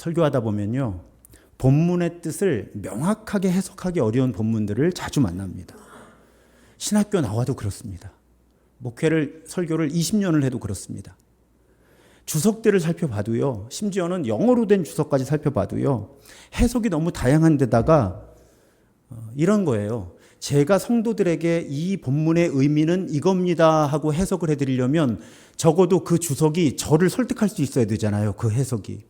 설교하다 보면요, 본문의 뜻을 명확하게 해석하기 어려운 본문들을 자주 만납니다. 신학교 나와도 그렇습니다. 설교를 20년을 해도 그렇습니다. 주석들을 살펴봐도요, 심지어는 영어로 된 주석까지 살펴봐도요, 해석이 너무 다양한 데다가 이런 거예요. 제가 성도들에게 이 본문의 의미는 이겁니다 하고 해석을 해드리려면 적어도 그 주석이 저를 설득할 수 있어야 되잖아요. 그 해석이.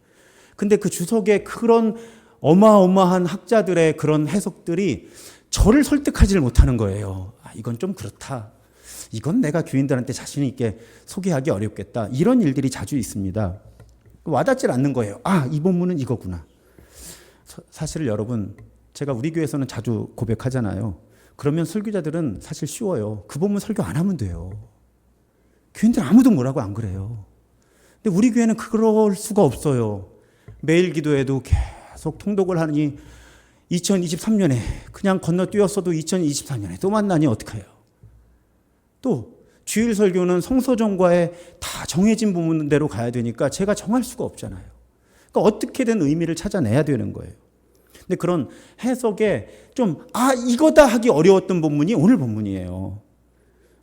근데 그 주석의 그런 어마어마한 학자들의 그런 해석들이 저를 설득하지를 못하는 거예요. 이건 좀 그렇다. 이건 내가 교인들한테 자신 있게 소개하기 어렵겠다. 이런 일들이 자주 있습니다. 와닿질 않는 거예요. 이 본문은 이거구나. 사실 여러분, 제가 우리 교회에서는 자주 고백하잖아요. 그러면 설교자들은 사실 쉬워요. 그 본문 설교 안 하면 돼요. 교인들 아무도 뭐라고 안 그래요. 근데 우리 교회는 그럴 수가 없어요. 매일 기도해도 계속 통독을 하니 2023년에 그냥 건너뛰었어도 2024년에 또 만나니 어떡해요. 또 주일 설교는 성서정과에 다 정해진 부분대로 가야 되니까 제가 정할 수가 없잖아요. 그러니까 어떻게든 의미를 찾아내야 되는 거예요. 근데 그런 해석에 좀 이거다 하기 어려웠던 본문이 오늘 본문이에요.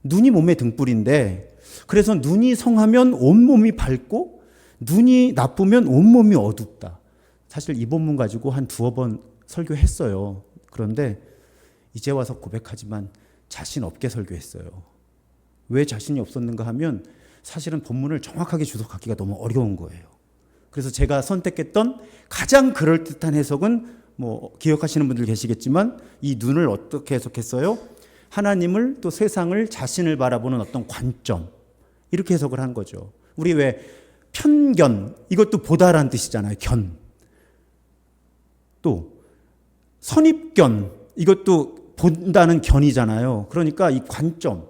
눈이 몸의 등불인데, 그래서 눈이 성하면 온몸이 밝고 눈이 나쁘면 온몸이 어둡다. 사실 이 본문 가지고 한 2번 설교했어요. 그런데 이제 와서 고백하지만 자신 없게 설교했어요. 왜 자신이 없었는가 하면 사실은 본문을 정확하게 주석하기가 너무 어려운 거예요. 그래서 제가 선택했던 가장 그럴듯한 해석은 기억하시는 분들 계시겠지만 이 눈을 어떻게 해석했어요? 하나님을 또 세상을 자신을 바라보는 어떤 관점, 이렇게 해석을 한 거죠. 우리 왜 편견, 이것도 보다라는 뜻이잖아요. 견. 또 선입견, 이것도 본다는 견이잖아요. 그러니까 이 관점.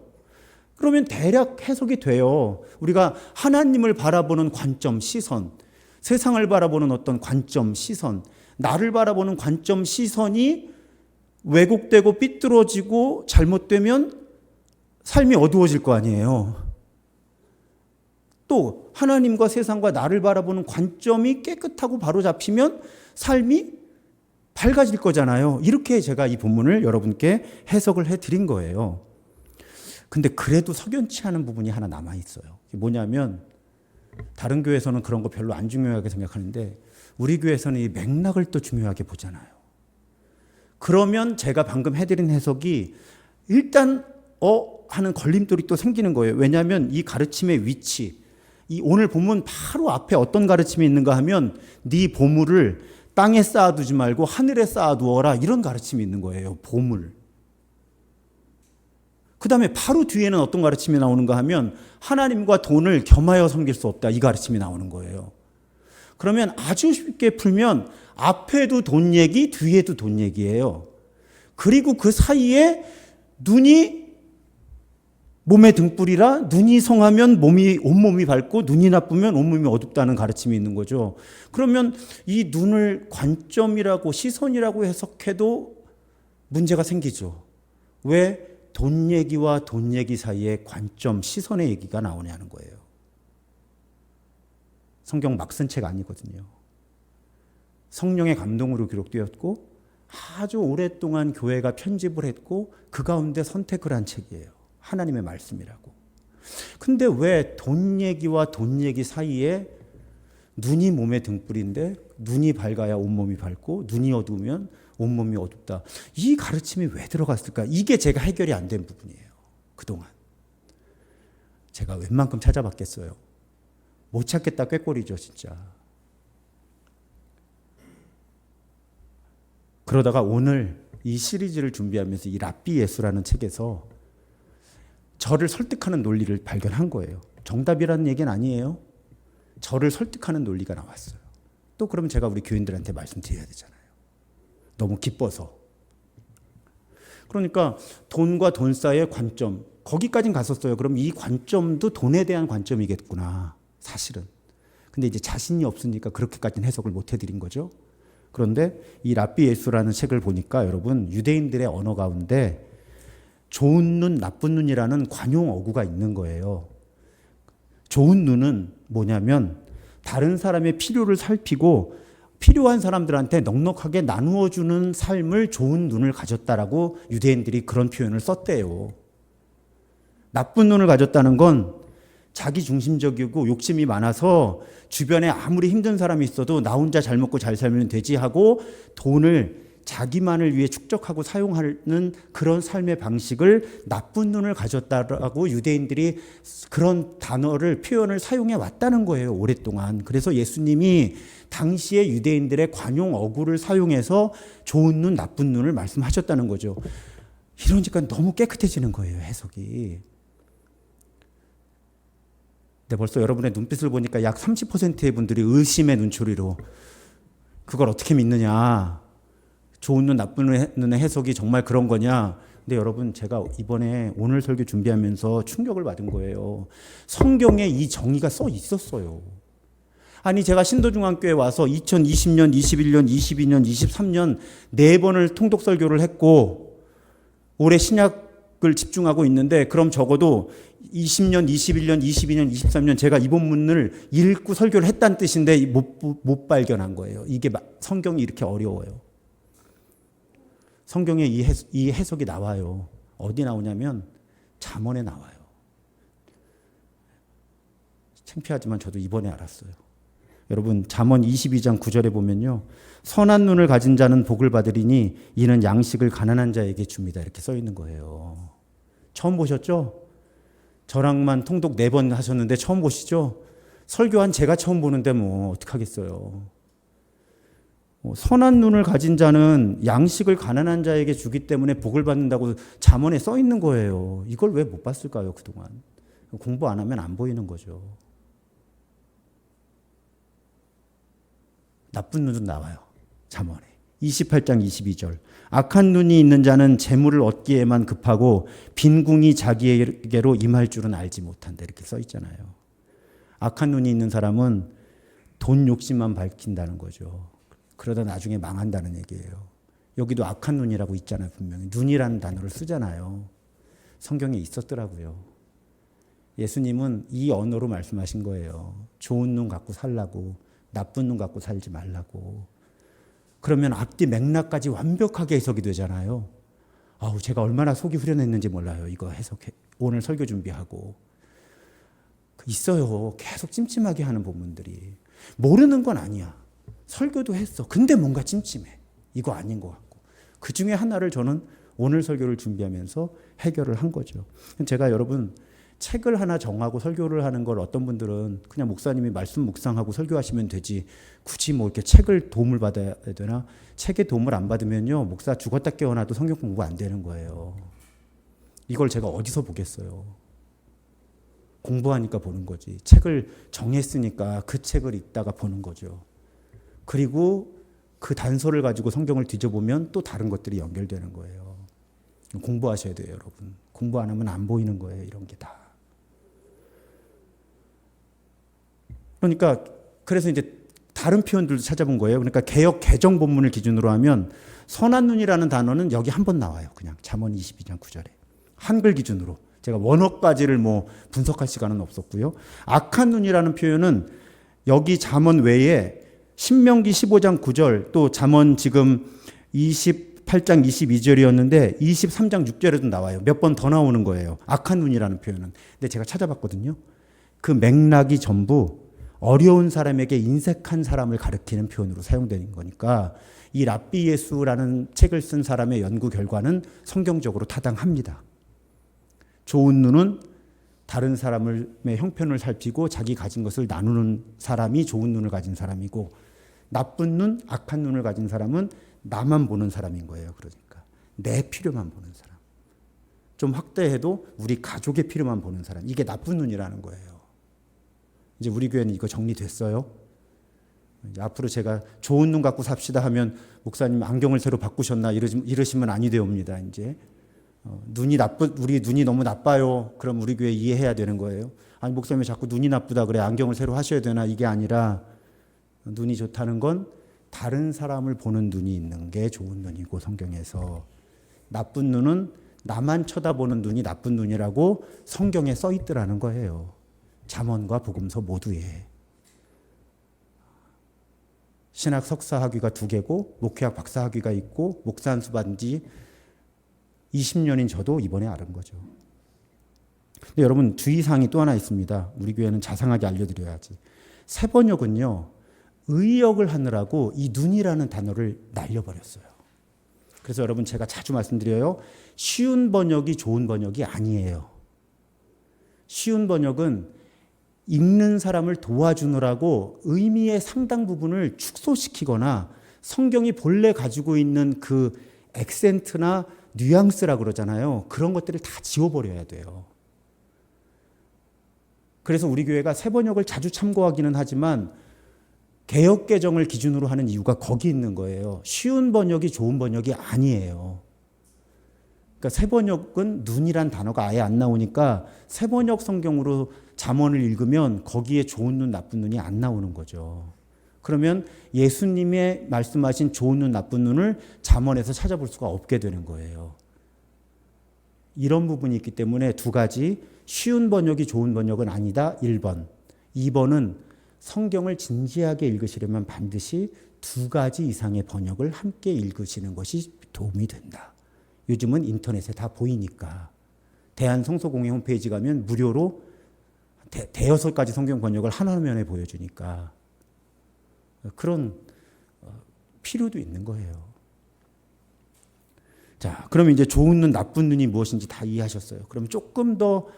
그러면 대략 해석이 돼요. 우리가 하나님을 바라보는 관점, 시선, 세상을 바라보는 어떤 관점, 시선, 나를 바라보는 관점, 시선이 왜곡되고 삐뚤어지고 잘못되면 삶이 어두워질 거 아니에요. 또 하나님과 세상과 나를 바라보는 관점이 깨끗하고 바로 잡히면 삶이 밝아질 거잖아요. 이렇게 제가 이 본문을 여러분께 해석을 해드린 거예요. 근데 그래도 석연치 않은 부분이 하나 남아있어요. 뭐냐면 다른 교회에서는 그런 거 별로 안 중요하게 생각하는데 우리 교회에서는 이 맥락을 또 중요하게 보잖아요. 그러면 제가 방금 해드린 해석이 일단 하는 걸림돌이 또 생기는 거예요. 왜냐하면 이 가르침의 위치, 이 오늘 본문 바로 앞에 어떤 가르침이 있는가 하면 네 보물을 땅에 쌓아두지 말고 하늘에 쌓아두어라, 이런 가르침이 있는 거예요. 보물. 그 다음에 바로 뒤에는 어떤 가르침이 나오는가 하면 하나님과 돈을 겸하여 섬길 수 없다, 이 가르침이 나오는 거예요. 그러면 아주 쉽게 풀면 앞에도 돈 얘기, 뒤에도 돈 얘기예요. 그리고 그 사이에 눈이 몸의 등불이라 눈이 성하면 온몸이 밝고 눈이 나쁘면 온몸이 어둡다는 가르침이 있는 거죠. 그러면 이 눈을 관점이라고 시선이라고 해석해도 문제가 생기죠. 왜 돈 얘기와 돈 얘기 사이에 관점, 시선의 얘기가 나오냐는 거예요. 성경 막 쓴 책 아니거든요. 성령의 감동으로 기록되었고 아주 오랫동안 교회가 편집을 했고 그 가운데 선택을 한 책이에요. 하나님의 말씀이라고. 근데 왜 돈 얘기와 돈 얘기 사이에 눈이 몸의 등불인데 눈이 밝아야 온몸이 밝고 눈이 어두우면 온몸이 어둡다. 이 가르침이 왜 들어갔을까? 이게 제가 해결이 안 된 부분이에요. 그동안. 제가 웬만큼 찾아봤겠어요. 못 찾겠다 꾀꼬리죠, 진짜. 그러다가 오늘 이 시리즈를 준비하면서 이 랍비 예수라는 책에서 저를 설득하는 논리를 발견한 거예요. 정답이라는 얘기는 아니에요. 저를 설득하는 논리가 나왔어요. 또 그럼 제가 우리 교인들한테 말씀드려야 되잖아요. 너무 기뻐서. 그러니까 돈과 돈 사이의 관점, 거기까지는 갔었어요. 그럼 이 관점도 돈에 대한 관점이겠구나, 사실은. 근데 이제 자신이 없으니까 그렇게까지는 해석을 못 해드린 거죠. 그런데 이 랍비 예수라는 책을 보니까 여러분, 유대인들의 언어 가운데 좋은 눈, 나쁜 눈이라는 관용 어구가 있는 거예요. 좋은 눈은 뭐냐면 다른 사람의 필요를 살피고 필요한 사람들한테 넉넉하게 나누어 주는 삶을 좋은 눈을 가졌다라고 유대인들이 그런 표현을 썼대요. 나쁜 눈을 가졌다는 건 자기 중심적이고 욕심이 많아서 주변에 아무리 힘든 사람이 있어도 나 혼자 잘 먹고 잘 살면 되지 하고 돈을 자기만을 위해 축적하고 사용하는 그런 삶의 방식을 나쁜 눈을 가졌다라고 유대인들이 그런 단어를 표현을 사용해 왔다는 거예요. 오랫동안. 그래서 예수님이 당시의 유대인들의 관용 어구를 사용해서 좋은 눈, 나쁜 눈을 말씀하셨다는 거죠. 이러니까 너무 깨끗해지는 거예요. 해석이. 근데 벌써 여러분의 눈빛을 보니까 약 30%의 분들이 의심의 눈초리로 그걸 어떻게 믿느냐. 좋은 눈, 나쁜 눈의 해석이 정말 그런 거냐. 근데 여러분, 제가 이번에 오늘 설교 준비하면서 충격을 받은 거예요. 성경에 이 정의가 써 있었어요. 아니, 제가 신도중앙교회 와서 2020년, 21년, 22년, 23년 4번을 통독 설교를 했고 올해 신약을 집중하고 있는데, 그럼 적어도 20년, 21년, 22년, 23년 제가 이 본문을 읽고 설교를 했다는 뜻인데 못 발견한 거예요. 이게 성경이 이렇게 어려워요. 성경에 이 해석이 나와요. 어디 나오냐면 잠언에 나와요. 창피하지만 저도 이번에 알았어요. 여러분, 잠언 22장 9절에 보면요. 선한 눈을 가진 자는 복을 받으리니 이는 양식을 가난한 자에게 줍니다. 이렇게 써 있는 거예요. 처음 보셨죠? 저랑만 통독 4번 하셨는데 처음 보시죠? 설교한 제가 처음 보는데 뭐 어떡하겠어요. 선한 눈을 가진 자는 양식을 가난한 자에게 주기 때문에 복을 받는다고 잠언에 써 있는 거예요. 이걸 왜 못 봤을까요, 그동안? 공부 안 하면 안 보이는 거죠. 나쁜 눈은 나와요. 잠언에. 28장 22절. 악한 눈이 있는 자는 재물을 얻기에만 급하고 빈궁이 자기에게로 임할 줄은 알지 못한다. 이렇게 써 있잖아요. 악한 눈이 있는 사람은 돈 욕심만 밝힌다는 거죠. 그러다 나중에 망한다는 얘기예요. 여기도 악한 눈이라고 있잖아요. 분명히. 눈이라는 단어를 쓰잖아요. 성경에 있었더라고요. 예수님은 이 언어로 말씀하신 거예요. 좋은 눈 갖고 살라고, 나쁜 눈 갖고 살지 말라고. 그러면 앞뒤 맥락까지 완벽하게 해석이 되잖아요. 아우, 제가 얼마나 속이 후련했는지 몰라요. 이거 해석해. 오늘 설교 준비하고. 있어요. 계속 찜찜하게 하는 본문들이. 모르는 건 아니야. 설교도 했어. 근데 뭔가 찜찜해. 이거 아닌 것 같고. 그 중에 하나를 저는 오늘 설교를 준비하면서 해결을 한 거죠. 제가 여러분, 책을 하나 정하고 설교를 하는 걸 어떤 분들은 그냥 목사님이 말씀 묵상하고 설교하시면 되지, 굳이 뭐 이렇게 책을 도움을 받아야 되나? 책의 도움을 안 받으면요, 목사 죽었다 깨어나도 성경 공부 안 되는 거예요. 이걸 제가 어디서 보겠어요. 공부하니까 보는 거지. 책을 정했으니까 그 책을 읽다가 보는 거죠. 그리고 그 단서를 가지고 성경을 뒤져보면 또 다른 것들이 연결되는 거예요. 공부하셔야 돼요, 여러분. 공부 안 하면 안 보이는 거예요, 이런 게 다. 그러니까 그래서 이제 다른 표현들도 찾아본 거예요. 그러니까 개역 개정 본문을 기준으로 하면 선한 눈이라는 단어는 여기 한 번 나와요. 그냥 잠언 22장 9절에. 한글 기준으로. 제가 원어까지를 뭐 분석할 시간은 없었고요. 악한 눈이라는 표현은 여기 잠언 외에 신명기 15장 9절, 또 잠언 지금 28장 22절이었는데 23장 6절에도 나와요. 몇 번 더 나오는 거예요. 악한 눈이라는 표현은. 근데 제가 찾아봤거든요. 그 맥락이 전부 어려운 사람에게 인색한 사람을 가리키는 표현으로 사용되는 거니까 이 랍비 예수라는 책을 쓴 사람의 연구 결과는 성경적으로 타당합니다. 좋은 눈은 다른 사람의 형편을 살피고 자기 가진 것을 나누는 사람이 좋은 눈을 가진 사람이고, 나쁜 눈, 악한 눈을 가진 사람은 나만 보는 사람인 거예요. 그러니까 내 필요만 보는 사람. 좀 확대해도 우리 가족의 필요만 보는 사람. 이게 나쁜 눈이라는 거예요. 이제 우리 교회는 이거 정리됐어요. 앞으로 제가 좋은 눈 갖고 삽시다 하면 목사님 안경을 새로 바꾸셨나 이러시면 아니 되옵니다. 이제 우리 눈이 너무 나빠요. 그럼 우리 교회 이해해야 되는 거예요. 아니, 목사님이 자꾸 눈이 나쁘다 그래, 안경을 새로 하셔야 되나? 이게 아니라 눈이 좋다는 건 다른 사람을 보는 눈이 있는 게 좋은 눈이고, 성경에서 나쁜 눈은 나만 쳐다보는 눈이 나쁜 눈이라고 성경에 써 있더라는 거예요. 잠언과 복음서 모두에. 신학 석사 학위가 2개고 목회학 박사 학위가 있고 목사 한 수 받은 지 20년인 저도 이번에 알은 거죠. 근데 여러분 주의사항이 또 하나 있습니다. 우리 교회는 자상하게 알려드려야지. 새번역은요. 의역을 하느라고 이 눈이라는 단어를 날려버렸어요. 그래서 여러분 제가 자주 말씀드려요. 쉬운 번역이 좋은 번역이 아니에요. 쉬운 번역은 읽는 사람을 도와주느라고 의미의 상당 부분을 축소시키거나 성경이 본래 가지고 있는 그 액센트나 뉘앙스라고 그러잖아요. 그런 것들을 다 지워버려야 돼요. 그래서 우리 교회가 새번역을 자주 참고하기는 하지만 개역개정을 기준으로 하는 이유가 거기 있는 거예요. 쉬운 번역이 좋은 번역이 아니에요. 그러니까 새번역은 눈이란 단어가 아예 안 나오니까 새번역 성경으로 잠언을 읽으면 거기에 좋은 눈, 나쁜 눈이 안 나오는 거죠. 그러면 예수님의 말씀하신 좋은 눈, 나쁜 눈을 잠언에서 찾아볼 수가 없게 되는 거예요. 이런 부분이 있기 때문에 두 가지, 쉬운 번역이 좋은 번역은 아니다. 1번. 2번은 성경을 진지하게 읽으시려면 반드시 2가지 이상의 번역을 함께 읽으시는 것이 도움이 된다. 요즘은 인터넷에 다 보이니까. 대한성서공회 홈페이지 가면 무료로 대여섯 가지 성경 번역을 한 화면에 보여주니까 그런 필요도 있는 거예요. 자, 그러면 이제 좋은 눈, 나쁜 눈이 무엇인지 다 이해하셨어요. 그럼 조금 더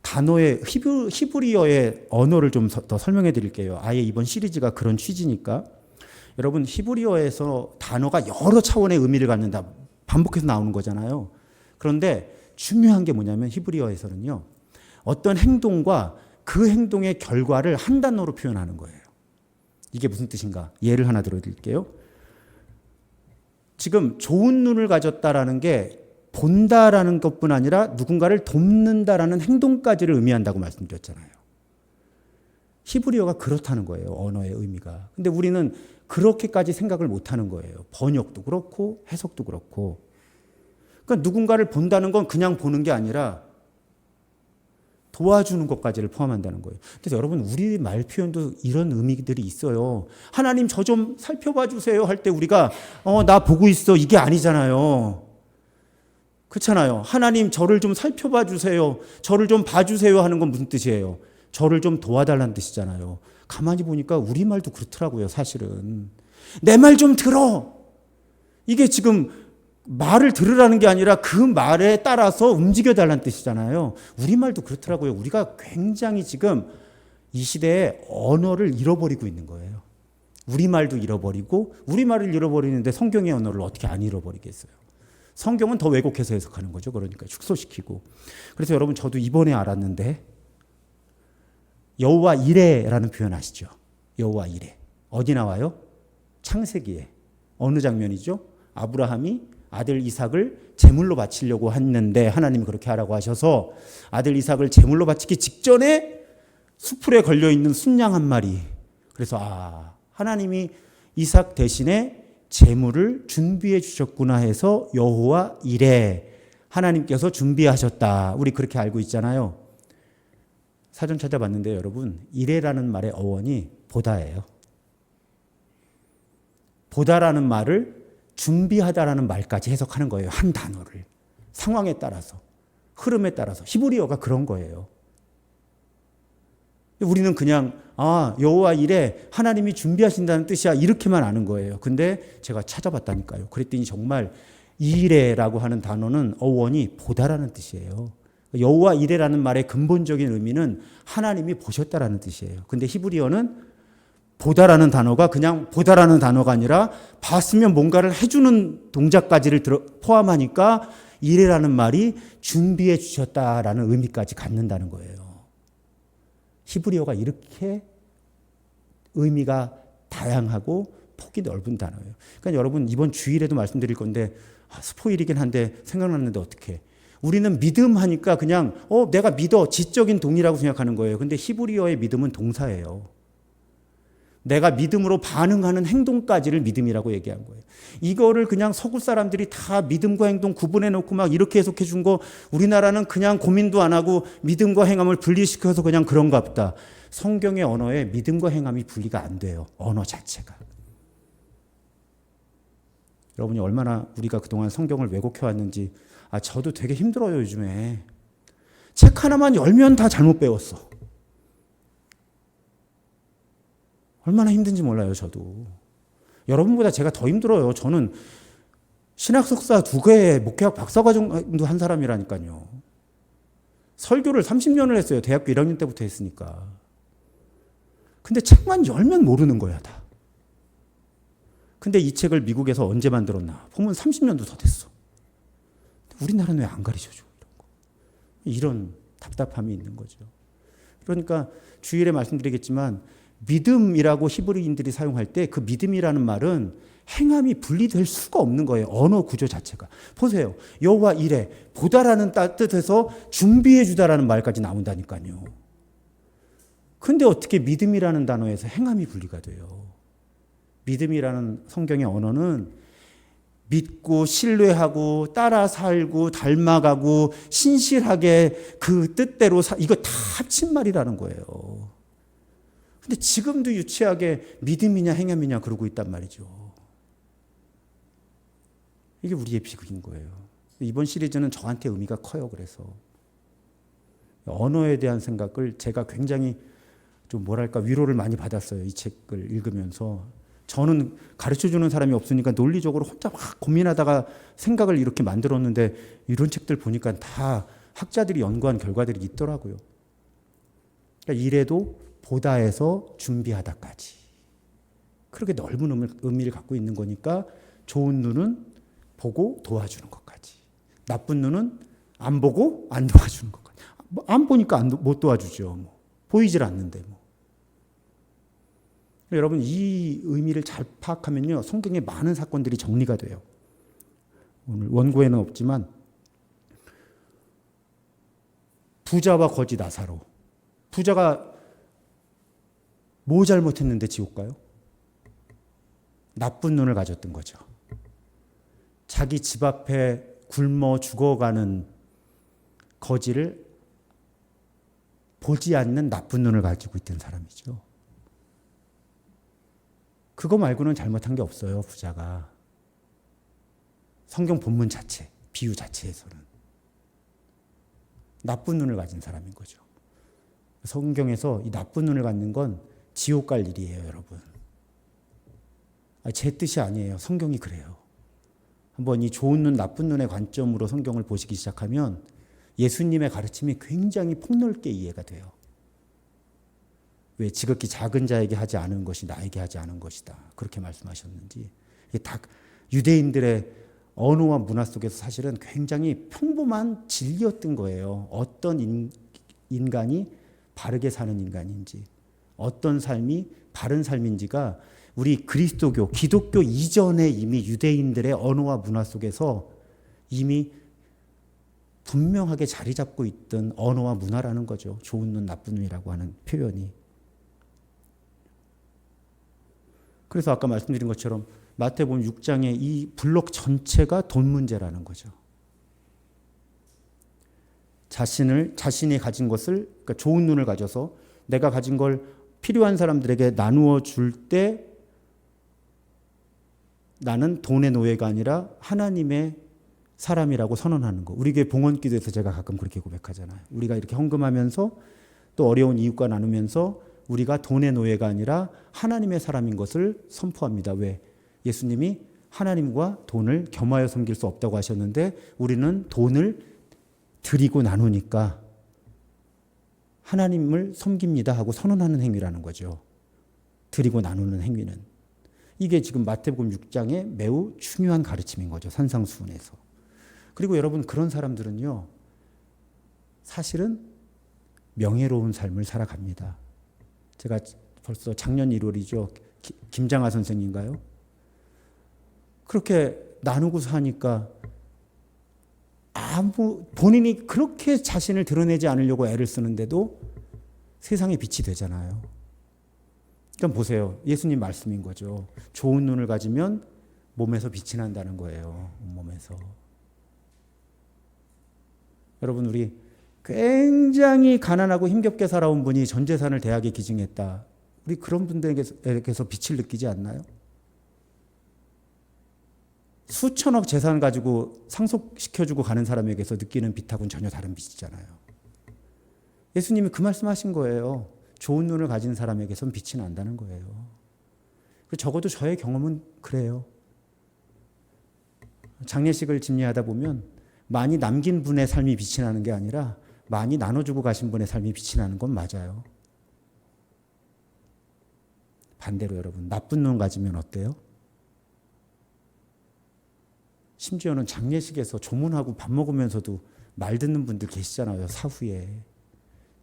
단어의 히브리어의 언어를 좀 더 설명해 드릴게요. 아예 이번 시리즈가 그런 취지니까. 여러분 히브리어에서 단어가 여러 차원의 의미를 갖는다. 반복해서 나오는 거잖아요. 그런데 중요한 게 뭐냐면 히브리어에서는요. 어떤 행동과 그 행동의 결과를 한 단어로 표현하는 거예요. 이게 무슨 뜻인가? 예를 하나 들어드릴게요. 지금 좋은 눈을 가졌다라는 게 본다라는 것뿐 아니라 누군가를 돕는다라는 행동까지를 의미한다고 말씀드렸잖아요. 히브리어가 그렇다는 거예요. 언어의 의미가. 근데 우리는 그렇게까지 생각을 못하는 거예요. 번역도 그렇고 해석도 그렇고. 그러니까 누군가를 본다는 건 그냥 보는 게 아니라 도와주는 것까지를 포함한다는 거예요. 그래서 여러분 우리 말 표현도 이런 의미들이 있어요. 하나님 저 좀 살펴봐 주세요 할 때 우리가 나 보고 있어 이게 아니잖아요. 그렇잖아요. 하나님 저를 좀 살펴봐 주세요. 저를 좀 봐주세요 하는 건 무슨 뜻이에요? 저를 좀 도와달라는 뜻이잖아요. 가만히 보니까 우리말도 그렇더라고요. 사실은. 내 말 좀 들어. 이게 지금 말을 들으라는 게 아니라 그 말에 따라서 움직여달라는 뜻이잖아요. 우리말도 그렇더라고요. 우리가 굉장히 지금 이 시대에 언어를 잃어버리고 있는 거예요. 우리말도 잃어버리고 우리말을 잃어버리는데 성경의 언어를 어떻게 안 잃어버리겠어요. 성경은 더 왜곡해서 해석하는 거죠. 그러니까 축소시키고. 그래서 여러분 저도 이번에 알았는데 여호와 이레라는 표현 아시죠? 여호와 이레. 어디 나와요? 창세기에. 어느 장면이죠? 아브라함이 아들 이삭을 제물로 바치려고 했는데 하나님이 그렇게 하라고 하셔서 아들 이삭을 제물로 바치기 직전에 수풀에 걸려있는 순양 한 마리. 그래서 하나님이 이삭 대신에 제물을 준비해 주셨구나 해서 여호와 이레. 하나님께서 준비하셨다. 우리 그렇게 알고 있잖아요. 사전 찾아봤는데 여러분 이레라는 말의 어원이 보다예요. 보다라는 말을 준비하다라는 말까지 해석하는 거예요. 한 단어를. 상황에 따라서. 흐름에 따라서. 히브리어가 그런 거예요. 우리는 그냥 여호와 이레 하나님이 준비하신다는 뜻이야 이렇게만 아는 거예요. 근데 제가 찾아봤다니까요. 그랬더니 정말 이레라고 하는 단어는 어원이 보다라는 뜻이에요. 여호와 이레라는 말의 근본적인 의미는 하나님이 보셨다라는 뜻이에요. 근데 히브리어는 보다라는 단어가 그냥 보다라는 단어가 아니라 봤으면 뭔가를 해주는 동작까지를 포함하니까 이레라는 말이 준비해 주셨다라는 의미까지 갖는다는 거예요. 히브리어가 이렇게 의미가 다양하고 폭이 넓은 단어예요. 그러니까 여러분 이번 주일에도 말씀드릴 건데 스포일이긴 한데 생각났는데 어떻게? 우리는 믿음 하니까 그냥 내가 믿어 지적인 동의라고 생각하는 거예요. 근데 히브리어의 믿음은 동사예요. 내가 믿음으로 반응하는 행동까지를 믿음이라고 얘기한 거예요. 이거를 그냥 서구 사람들이 다 믿음과 행동 구분해 놓고 막 이렇게 해석해 준 거, 우리나라는 그냥 고민도 안 하고 믿음과 행함을 분리시켜서 그냥 그런가 보다. 성경의 언어에 믿음과 행함이 분리가 안 돼요. 언어 자체가. 여러분이 얼마나 우리가 그동안 성경을 왜곡해 왔는지, 저도 되게 힘들어요, 요즘에. 책 하나만 열면 다 잘못 배웠어. 얼마나 힘든지 몰라요, 저도. 여러분보다 제가 더 힘들어요. 저는 신학 석사 2개에 목회학 박사과정도 한 사람이라니까요. 설교를 30년을 했어요. 대학교 1학년 때부터 했으니까. 근데 책만 열면 모르는 거야, 다. 근데 이 책을 미국에서 언제 만들었나? 보면 30년도 더 됐어. 우리나라는 왜 안 가르쳐줘? 이런 답답함이 있는 거죠. 그러니까 주일에 말씀드리겠지만 믿음이라고 히브리인들이 사용할 때 그 믿음이라는 말은 행함이 분리될 수가 없는 거예요. 언어 구조 자체가. 보세요. 여호와 이레 보다라는 뜻에서 준비해 주다라는 말까지 나온다니까요. 근데 어떻게 믿음이라는 단어에서 행함이 분리가 돼요? 믿음이라는 성경의 언어는 믿고 신뢰하고 따라 살고 닮아가고 신실하게 그 뜻대로 이거 다 합친 말이라는 거예요. 근데 지금도 유치하게 믿음이냐 행함이냐 그러고 있단 말이죠. 이게 우리의 비극인 거예요. 이번 시리즈는 저한테 의미가 커요. 그래서 언어에 대한 생각을 제가 굉장히 좀 뭐랄까 위로를 많이 받았어요. 이 책을 읽으면서. 저는 가르쳐주는 사람이 없으니까 논리적으로 혼자 막 고민하다가 생각을 이렇게 만들었는데 이런 책들 보니까 다 학자들이 연구한 결과들이 있더라고요. 그러니까 이래도 보다에서 준비하다까지. 그렇게 넓은 의미를 갖고 있는 거니까 좋은 눈은 보고 도와주는 것까지. 나쁜 눈은 안 보고 안 도와주는 것까지. 안 보니까 못 도와주죠. 보이질 않는데 여러분 이 의미를 잘 파악하면요. 성경의 많은 사건들이 정리가 돼요. 오늘 원고에는 없지만 부자와 거지 나사로. 부자가 뭐 잘못했는데 지옥 가요? 나쁜 눈을 가졌던 거죠. 자기 집 앞에 굶어 죽어가는 거지를 보지 않는 나쁜 눈을 가지고 있던 사람이죠. 그거 말고는 잘못한 게 없어요, 부자가. 성경 본문 자체, 비유 자체에서는. 나쁜 눈을 가진 사람인 거죠. 성경에서 이 나쁜 눈을 갖는 건 지옥 갈 일이에요, 여러분. 제 뜻이 아니에요. 성경이 그래요. 한번 이 좋은 눈, 나쁜 눈의 관점으로 성경을 보시기 시작하면 예수님의 가르침이 굉장히 폭넓게 이해가 돼요. 왜 지극히 작은 자에게 하지 않은 것이 나에게 하지 않은 것이다. 그렇게 말씀하셨는지. 이게 다 유대인들의 언어와 문화 속에서 사실은 굉장히 평범한 진리였던 거예요. 어떤 인간이 바르게 사는 인간인지, 어떤 삶이 바른 삶인지가 우리 그리스도교, 기독교 이전에 이미 유대인들의 언어와 문화 속에서 이미 분명하게 자리 잡고 있던 언어와 문화라는 거죠. 좋은 눈, 나쁜 눈이라고 하는 표현이. 그래서 아까 말씀드린 것처럼 마태복음 6장의 이 블록 전체가 돈 문제라는 거죠. 자신이 가진 것을, 그러니까 좋은 눈을 가져서 내가 가진 걸 필요한 사람들에게 나누어 줄 때 나는 돈의 노예가 아니라 하나님의 사람이라고 선언하는 거. 우리 교회 봉헌기도에서 제가 가끔 그렇게 고백하잖아요. 우리가 이렇게 헌금하면서 또 어려운 이웃과 나누면서 우리가 돈의 노예가 아니라 하나님의 사람인 것을 선포합니다. 왜? 예수님이 하나님과 돈을 겸하여 섬길 수 없다고 하셨는데 우리는 돈을 드리고 나누니까 하나님을 섬깁니다 하고 선언하는 행위라는 거죠. 드리고 나누는 행위는. 이게 지금 마태복음 6장의 매우 중요한 가르침인 거죠. 산상수훈에서. 그리고 여러분 그런 사람들은요. 사실은 명예로운 삶을 살아갑니다. 제가 벌써 작년 1월이죠. 김장하 선생인가요? 그렇게 나누고 사니까 본인이 그렇게 자신을 드러내지 않으려고 애를 쓰는데도 세상에 빛이 되잖아요. 그럼 보세요. 예수님 말씀인 거죠. 좋은 눈을 가지면 몸에서 빛이 난다는 거예요. 온몸에서. 여러분, 우리 굉장히 가난하고 힘겹게 살아온 분이 전 재산을 대학에 기증했다. 우리 그런 분들에게서 빛을 느끼지 않나요? 수천억 재산 가지고 상속시켜주고 가는 사람에게서 느끼는 빛하고는 전혀 다른 빛이잖아요. 예수님이 그 말씀하신 거예요. 좋은 눈을 가진 사람에게선 빛이 난다는 거예요. 적어도 저의 경험은 그래요. 장례식을 집례하다 보면 많이 남긴 분의 삶이 빛이 나는 게 아니라 많이 나눠주고 가신 분의 삶이 빛이 나는 건 맞아요. 반대로 여러분, 나쁜 눈 가지면 어때요? 심지어는 장례식에서 조문하고 밥 먹으면서도 말 듣는 분들 계시잖아요. 사후에.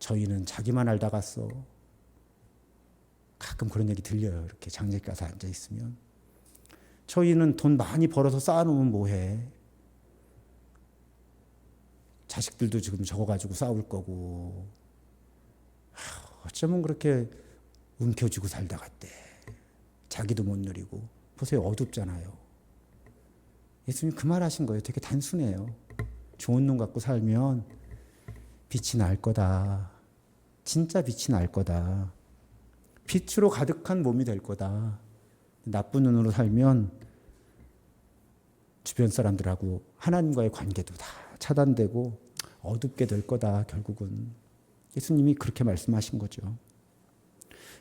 저희는 자기만 알다 갔어. 가끔 그런 얘기 들려요. 이렇게 장례식 가서 앉아있으면. 저희는 돈 많이 벌어서 쌓아놓으면 뭐해. 자식들도 지금 적어가지고 싸울 거고. 어쩌면 그렇게 움켜쥐고 살다 갔대. 자기도 못 누리고. 보세요. 어둡잖아요. 예수님 그 말 하신 거예요. 되게 단순해요. 좋은 눈 갖고 살면 빛이 날 거다. 진짜 빛이 날 거다. 빛으로 가득한 몸이 될 거다. 나쁜 눈으로 살면 주변 사람들하고 하나님과의 관계도 다 차단되고 어둡게 될 거다. 결국은 예수님이 그렇게 말씀하신 거죠.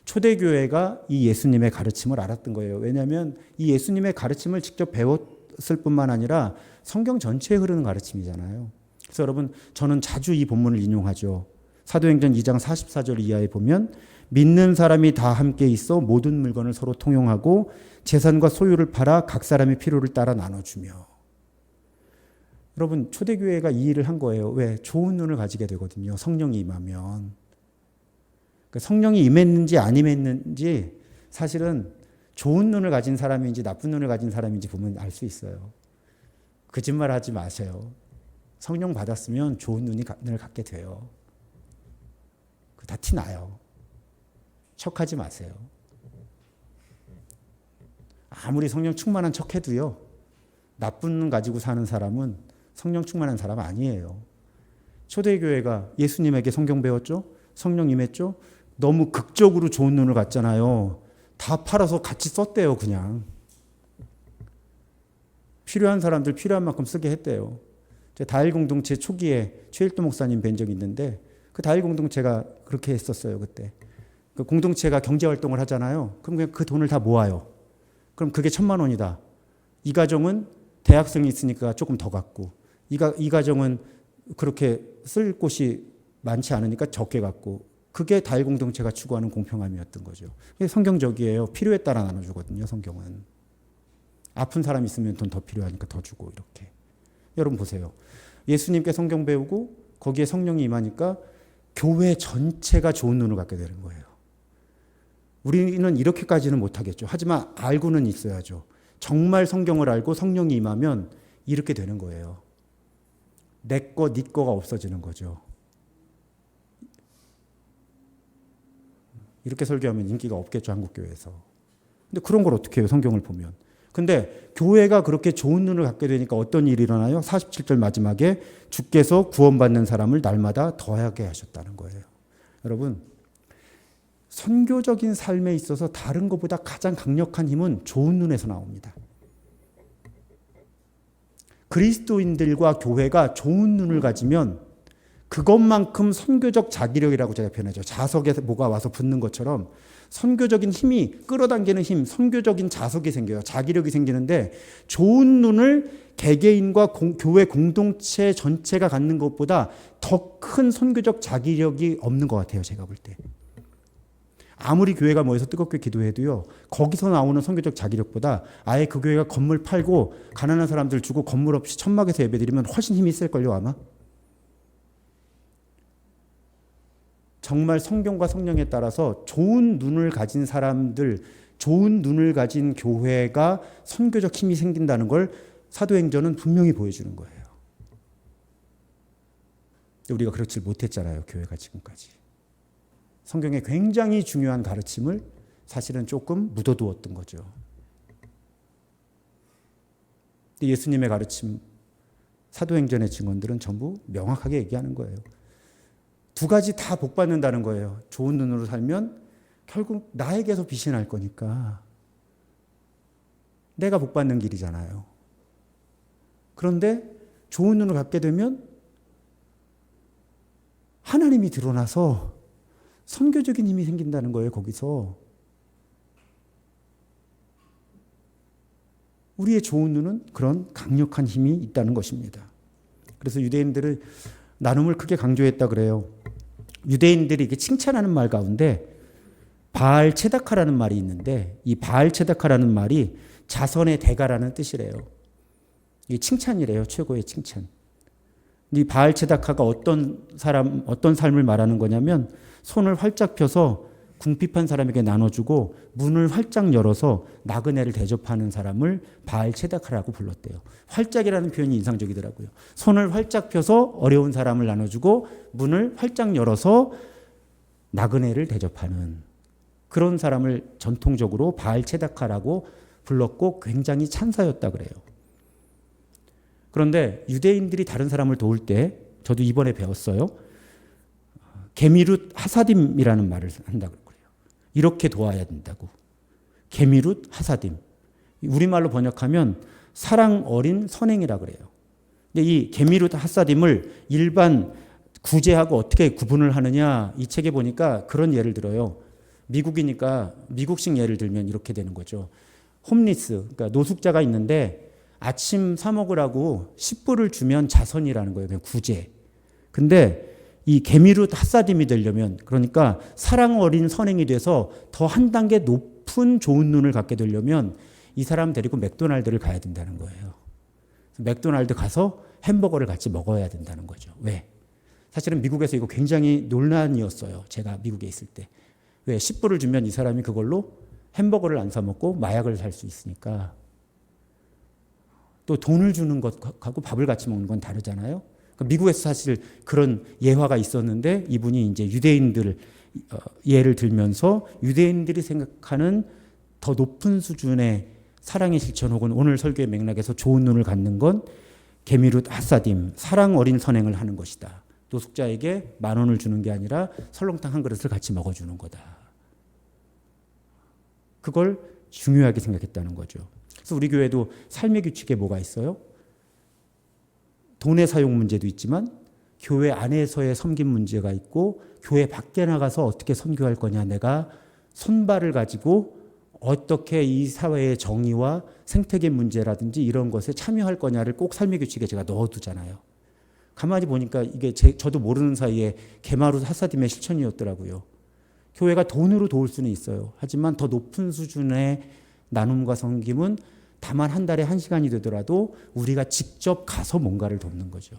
초대교회가 이 예수님의 가르침을 알았던 거예요. 왜냐하면 이 예수님의 가르침을 직접 배웠을 뿐만 아니라 성경 전체에 흐르는 가르침이잖아요. 그래서 여러분, 저는 자주 이 본문을 인용하죠. 사도행전 2장 44절 이하에 보면 믿는 사람이 다 함께 있어 모든 물건을 서로 통용하고 재산과 소유를 팔아 각 사람의 필요를 따라 나눠주며. 여러분, 초대교회가 이 일을 한 거예요. 왜? 좋은 눈을 가지게 되거든요. 성령이 임하면. 그러니까 성령이 임했는지 안 임했는지 사실은 좋은 눈을 가진 사람인지 나쁜 눈을 가진 사람인지 보면 알 수 있어요. 거짓말하지 마세요. 성령 받았으면 좋은 눈을 갖게 돼요. 다 티 나요. 척하지 마세요. 아무리 성령 충만한 척해도요. 나쁜 눈 가지고 사는 사람은 성령 충만한 사람 아니에요. 초대교회가 예수님에게 성경 배웠죠? 성령 임했죠? 너무 극적으로 좋은 눈을 갖잖아요. 다 팔아서 같이 썼대요, 그냥. 필요한 사람들 필요한 만큼 쓰게 했대요. 다일 공동체 초기에 최일도 목사님 뵌 적이 있는데 그 다일 공동체가 그렇게 했었어요, 그때. 그 공동체가 경제활동을 하잖아요. 그럼 그냥 그 돈을 다 모아요. 그럼 그게 1,000만 원이다. 이 가정은 대학생이 있으니까 조금 더 갖고, 이 가정은 그렇게 쓸 곳이 많지 않으니까 적게 갖고, 그게 다일 공동체가 추구하는 공평함이었던 거죠. 성경적이에요. 필요에 따라 나눠주거든요, 성경은. 아픈 사람 있으면 돈 더 필요하니까 더 주고 이렇게. 여러분 보세요. 예수님께 성경 배우고 거기에 성령이 임하니까 교회 전체가 좋은 눈을 갖게 되는 거예요. 우리는 이렇게까지는 못하겠죠. 하지만 알고는 있어야죠. 정말 성경을 알고 성령이 임하면 이렇게 되는 거예요. 내 거, 네 거가 없어지는 거죠. 이렇게 설교하면 인기가 없겠죠, 한국교회에서. 근데 그런 걸 어떻게 해요, 성경을 보면. 근데 교회가 그렇게 좋은 눈을 갖게 되니까 어떤 일이 일어나요? 47절 마지막에 주께서 구원받는 사람을 날마다 더하게 하셨다는 거예요. 여러분, 선교적인 삶에 있어서 다른 것보다 가장 강력한 힘은 좋은 눈에서 나옵니다. 그리스도인들과 교회가 좋은 눈을 가지면 그것만큼 선교적 자기력이라고 제가 표현하죠. 자석에 뭐가 와서 붙는 것처럼 선교적인 힘이 끌어당기는 힘, 선교적인 자석이 생겨요. 자기력이 생기는데 좋은 눈을 개개인과 교회 공동체 전체가 갖는 것보다 더 큰 선교적 자기력이 없는 것 같아요. 제가 볼 때. 아무리 교회가 모여서 뜨겁게 기도해도요. 거기서 나오는 선교적 자기력보다 아예 그 교회가 건물 팔고 가난한 사람들 주고 건물 없이 천막에서 예배드리면 훨씬 힘이 있을걸요 아마. 정말 성경과 성령에 따라서 좋은 눈을 가진 사람들, 좋은 눈을 가진 교회가 선교적 힘이 생긴다는 걸 사도행전은 분명히 보여주는 거예요. 우리가 그렇지 못했잖아요, 교회가 지금까지. 성경의 굉장히 중요한 가르침을 사실은 조금 묻어두었던 거죠. 예수님의 가르침, 사도행전의 증언들은 전부 명확하게 얘기하는 거예요. 두 가지 다 복받는다는 거예요. 좋은 눈으로 살면 결국 나에게서 빛이 날 거니까 내가 복받는 길이잖아요. 그런데 좋은 눈을 갖게 되면 하나님이 드러나서 선교적인 힘이 생긴다는 거예요. 거기서 우리의 좋은 눈은 그런 강력한 힘이 있다는 것입니다. 그래서 유대인들은 나눔을 크게 강조했다 그래요. 유대인들이 이게 칭찬하는 말 가운데 바알 체다카라는 말이 있는데 이 바알 체다카라는 말이 자선의 대가라는 뜻이래요. 이게 칭찬이래요. 최고의 칭찬. 이 바알 체다카가 어떤 삶을 말하는 거냐면 손을 활짝 펴서 궁핍한 사람에게 나눠주고 문을 활짝 열어서 나그네를 대접하는 사람을 바알 체다카라고 불렀대요. 활짝이라는 표현이 인상적이더라고요. 손을 활짝 펴서 어려운 사람을 나눠주고 문을 활짝 열어서 나그네를 대접하는 그런 사람을 전통적으로 바알 체다카라고 불렀고 굉장히 찬사였다 그래요. 그런데 유대인들이 다른 사람을 도울 때 저도 이번에 배웠어요. 게미룻 하사딤이라는 말을 한다고 그래요. 이렇게 도와야 된다고. 게미룻 하사딤. 우리말로 번역하면 사랑 어린 선행이라 그래요. 근데 이 게미룻 하사딤을 일반 구제하고 어떻게 구분을 하느냐 이 책에 보니까 그런 예를 들어요. 미국이니까 미국식 예를 들면 이렇게 되는 거죠. 홈리스, 그러니까 노숙자가 있는데 아침 사 먹으라고 10불을 주면 자선이라는 거예요. 그냥 구제. 근데 이 게미룻 하사딤이 되려면 그러니까 사랑 어린 선행이 돼서 더 한 단계 높은 좋은 눈을 갖게 되려면 이 사람 데리고 맥도날드를 가야 된다는 거예요. 맥도날드 가서 햄버거를 같이 먹어야 된다는 거죠. 왜? 사실은 미국에서 이거 굉장히 논란이었어요. 제가 미국에 있을 때. 왜? 10불을 주면 이 사람이 그걸로 햄버거를 안 사 먹고 마약을 살 수 있으니까. 또 돈을 주는 것하고 밥을 같이 먹는 건 다르잖아요. 미국에서 사실 그런 예화가 있었는데 이분이 이제 유대인들을 예를 들면서 유대인들이 생각하는 더 높은 수준의 사랑의 실천 혹은 오늘 설교의 맥락에서 좋은 눈을 갖는 건 게미룻 하사딤, 사랑 어린 선행을 하는 것이다. 노숙자에게 10,000원을 주는 게 아니라 설렁탕 한 그릇을 같이 먹어주는 거다. 그걸 중요하게 생각했다는 거죠. 그래서 우리 교회도 삶의 규칙에 뭐가 있어요? 돈의 사용 문제도 있지만 교회 안에서의 섬김 문제가 있고 교회 밖에 나가서 어떻게 선교할 거냐 내가 손발을 가지고 어떻게 이 사회의 정의와 생태계 문제라든지 이런 것에 참여할 거냐를 꼭 삶의 규칙에 제가 넣어두잖아요. 가만히 보니까 이게 저도 모르는 사이에 게미룻 하사딤의 실천이었더라고요. 교회가 돈으로 도울 수는 있어요. 하지만 더 높은 수준의 나눔과 섬김은 다만 한 달에 1시간이 되더라도 우리가 직접 가서 뭔가를 돕는 거죠.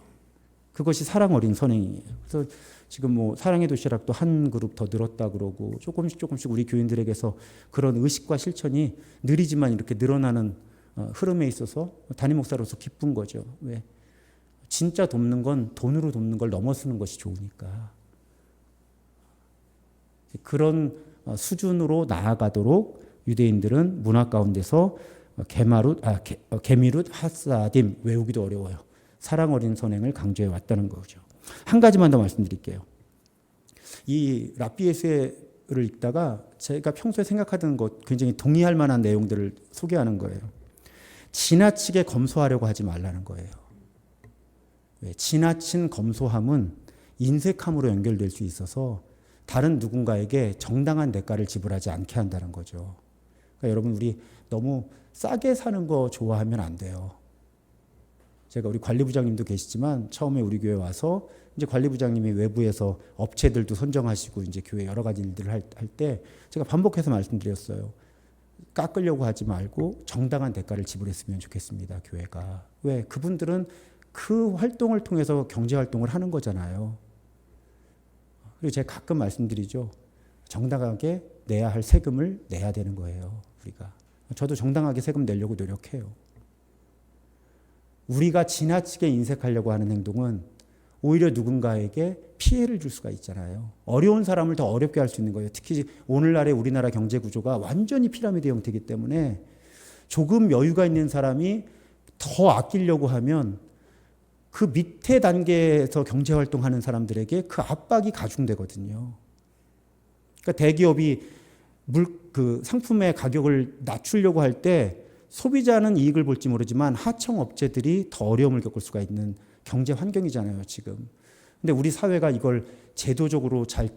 그것이 사랑 어린 선행이에요. 그래서 지금 뭐 사랑의 도시락도 한 그룹 더 늘었다 그러고 조금씩 우리 교인들에게서 그런 의식과 실천이 느리지만 이렇게 늘어나는 흐름에 있어서 담임 목사로서 기쁜 거죠. 왜? 진짜 돕는 건 돈으로 돕는 걸 넘어서는 것이 좋으니까. 그런 수준으로 나아가도록 유대인들은 문화 가운데서 게미룻 하사딤 외우기도 어려워요. 사랑 어린 선행을 강조해 왔다는 거죠. 한 가지만 더 말씀드릴게요. 이 랍비에세를 읽다가 제가 평소에 생각하던 것 굉장히 동의할 만한 내용들을 소개하는 거예요. 지나치게 검소하려고 하지 말라는 거예요. 왜? 지나친 검소함은 인색함으로 연결될 수 있어서 다른 누군가에게 정당한 대가를 지불하지 않게 한다는 거죠. 그러니까 여러분 우리 너무 싸게 사는 거 좋아하면 안 돼요. 제가 우리 관리부장님도 계시지만 처음에 우리 교회 와서 이제 관리부장님이 외부에서 업체들도 선정하시고 이제 교회 여러 가지 일들을 할 때 제가 반복해서 말씀드렸어요. 깎으려고 하지 말고 정당한 대가를 지불했으면 좋겠습니다. 교회가. 왜? 그분들은 그 활동을 통해서 경제 활동을 하는 거잖아요. 그리고 제가 가끔 말씀드리죠. 정당하게 내야 할 세금을 내야 되는 거예요. 우리가. 저도 정당하게 세금 내려고 노력해요. 우리가 지나치게 인색하려고 하는 행동은 오히려 누군가에게 피해를 줄 수가 있잖아요. 어려운 사람을 더 어렵게 할 수 있는 거예요. 특히 오늘날의 우리나라 경제 구조가 완전히 피라미드 형태이기 때문에 조금 여유가 있는 사람이 더 아끼려고 하면 그 밑에 단계에서 경제 활동하는 사람들에게 그 압박이 가중되거든요. 그러니까 대기업이 그 상품의 가격을 낮추려고 할 때 소비자는 이익을 볼지 모르지만 하청업체들이 더 어려움을 겪을 수가 있는 경제 환경이잖아요, 지금. 근데 우리 사회가 이걸 제도적으로 잘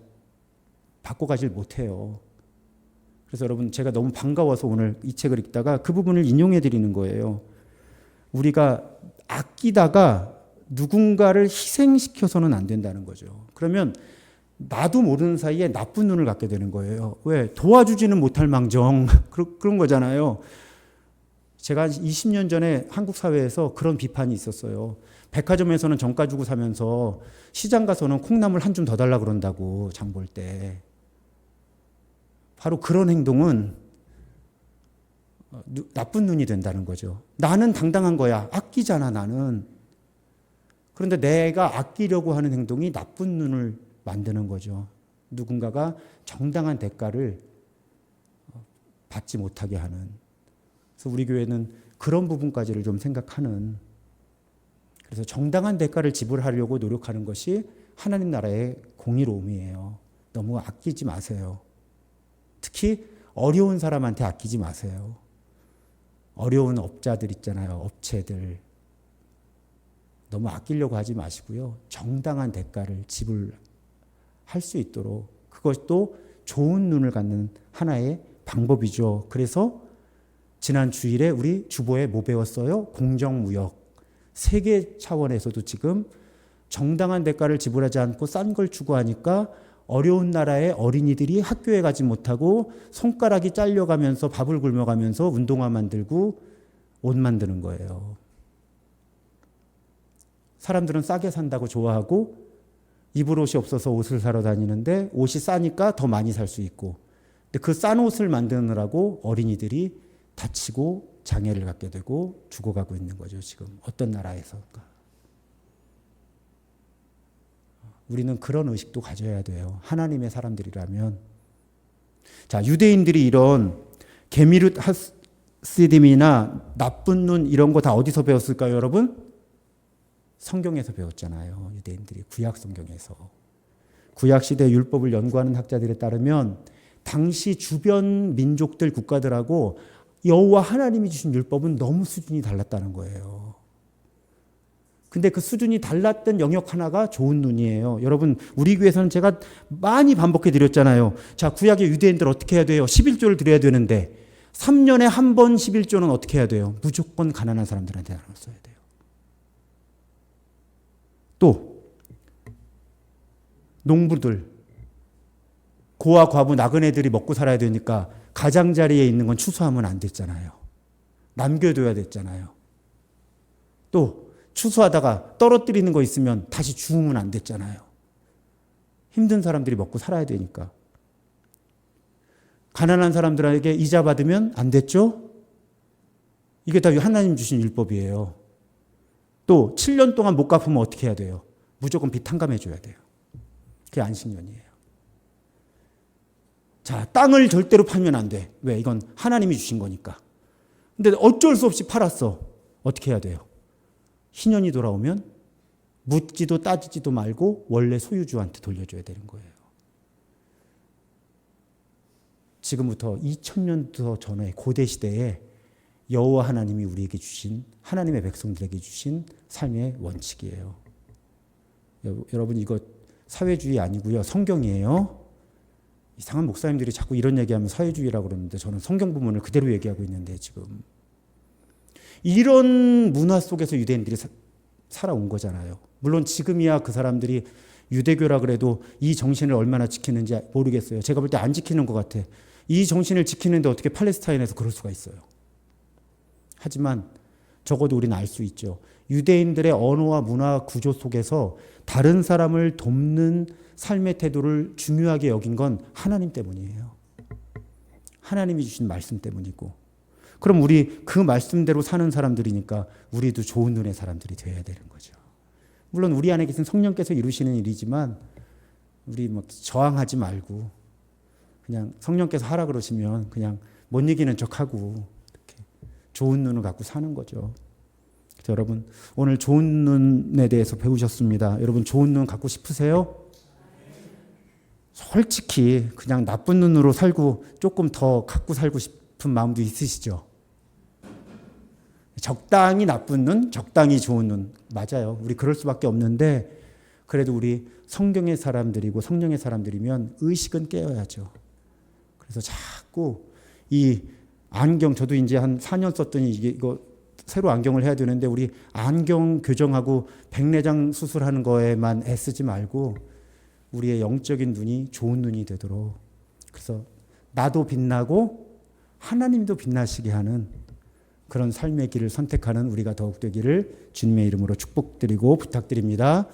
바꿔가질 못해요. 그래서 여러분, 제가 너무 반가워서 오늘 이 책을 읽다가 그 부분을 인용해 드리는 거예요. 우리가 아끼다가 누군가를 희생시켜서는 안 된다는 거죠. 그러면 나도 모르는 사이에 나쁜 눈을 갖게 되는 거예요. 왜? 도와주지는 못할 망정. 그런 거잖아요. 제가 20년 전에 한국 사회에서 그런 비판이 있었어요. 백화점에서는 정가 주고 사면서 시장 가서는 콩나물 한 줌 더 달라 그런다고, 장 볼 때. 바로 그런 행동은 나쁜 눈이 된다는 거죠. 나는 당당한 거야. 아끼잖아, 나는. 그런데 내가 아끼려고 하는 행동이 나쁜 눈을 만드는 거죠. 누군가가 정당한 대가를 받지 못하게 하는. 그래서 우리 교회는 그런 부분까지를 좀 생각하는, 그래서 정당한 대가를 지불하려고 노력하는 것이 하나님 나라의 공의로움이에요. 너무 아끼지 마세요. 특히 어려운 사람한테 아끼지 마세요. 어려운 업자들 있잖아요. 업체들. 너무 아끼려고 하지 마시고요. 정당한 대가를 지불할 수 있도록, 그것도 좋은 눈을 갖는 하나의 방법이죠. 그래서 지난 주일에 우리 주보에 뭐 배웠어요? 공정무역. 세계 차원에서도 지금 정당한 대가를 지불하지 않고 싼 걸 추구하니까 어려운 나라의 어린이들이 학교에 가지 못하고 손가락이 잘려가면서 밥을 굶어가면서 운동화 만들고 옷 만드는 거예요. 사람들은 싸게 산다고 좋아하고 입을 옷이 없어서 옷을 사러 다니는데 옷이 싸니까 더 많이 살 수 있고, 근데 그 싼 옷을 만드느라고 어린이들이 다치고 장애를 갖게 되고 죽어가고 있는 거죠. 지금 어떤 나라에서가. 우리는 그런 의식도 가져야 돼요. 하나님의 사람들이라면. 자, 유대인들이 이런 게미룻 하시딤이나 나쁜 눈 이런 거 다 어디서 배웠을까요, 여러분? 성경에서 배웠잖아요. 유대인들이 구약 성경에서. 구약 시대 율법을 연구하는 학자들에 따르면 당시 주변 민족들 국가들하고 여호와 하나님이 주신 율법은 너무 수준이 달랐다는 거예요. 근데 그 수준이 달랐던 영역 하나가 좋은 눈이에요. 여러분, 우리 교회에서는 제가 많이 반복해 드렸잖아요. 자, 구약의 유대인들 어떻게 해야 돼요? 11조를 드려야 되는데 3년에 한 번 11조는 어떻게 해야 돼요? 무조건 가난한 사람들한테 나눴어야 돼요. 또 농부들, 고아 과부 나그네들이 먹고 살아야 되니까 가장자리에 있는 건 추수하면 안 됐잖아요. 남겨둬야 됐잖아요. 또 추수하다가 떨어뜨리는 거 있으면 다시 주우면 안 됐잖아요. 힘든 사람들이 먹고 살아야 되니까. 가난한 사람들에게 이자 받으면 안 됐죠? 이게 다 하나님 주신 율법이에요. 또 7년 동안 못 갚으면 어떻게 해야 돼요? 무조건 빚 탕감해 줘야 돼요. 그게 안식년이에요. 자, 땅을 절대로 팔면 안 돼. 왜? 이건 하나님이 주신 거니까. 근데 어쩔 수 없이 팔았어. 어떻게 해야 돼요? 희년이 돌아오면 묻지도 따지지도 말고 원래 소유주한테 돌려줘야 되는 거예요. 지금부터 2000년 전에 고대 시대에 여호와 하나님이 우리에게 주신, 하나님의 백성들에게 주신 삶의 원칙이에요. 여러분, 이거 사회주의 아니고요. 성경이에요. 이상한 목사님들이 자꾸 이런 얘기하면 사회주의라고 그러는데 저는 성경 부분을 그대로 얘기하고 있는데, 지금 이런 문화 속에서 유대인들이 살아온 거잖아요. 물론 지금이야 그 사람들이 유대교라 그래도 이 정신을 얼마나 지키는지 모르겠어요. 제가 볼 때 안 지키는 것 같아. 이 정신을 지키는데 어떻게 팔레스타인에서 그럴 수가 있어요. 하지만 적어도 우리는 알 수 있죠. 유대인들의 언어와 문화 구조 속에서 다른 사람을 돕는 삶의 태도를 중요하게 여긴 건 하나님 때문이에요. 하나님이 주신 말씀 때문이고. 그럼 우리 그 말씀대로 사는 사람들이니까 우리도 좋은 눈의 사람들이 되어야 되는 거죠. 물론 우리 안에 계신 성령께서 이루시는 일이지만 우리 막 저항하지 말고 그냥 성령께서 하라 그러시면 그냥 못 이기는 척하고 이렇게 좋은 눈을 갖고 사는 거죠. 여러분 오늘 좋은 눈에 대해서 배우셨습니다. 여러분 좋은 눈 갖고 싶으세요? 솔직히 그냥 나쁜 눈으로 살고 조금 더 갖고 살고 싶은 마음도 있으시죠? 적당히 나쁜 눈, 적당히 좋은 눈. 맞아요. 우리 그럴 수밖에 없는데 그래도 우리 성경의 사람들이고 성령의 사람들이면 의식은 깨어야죠. 그래서 자꾸 이 안경, 저도 이제 한 4년 썼더니 이거 새로 안경을 해야 되는데 우리 안경 교정하고 백내장 수술하는 거에만 애쓰지 말고 우리의 영적인 눈이 좋은 눈이 되도록, 그래서 나도 빛나고 하나님도 빛나시게 하는 그런 삶의 길을 선택하는 우리가 더욱 되기를 주님의 이름으로 축복드리고 부탁드립니다.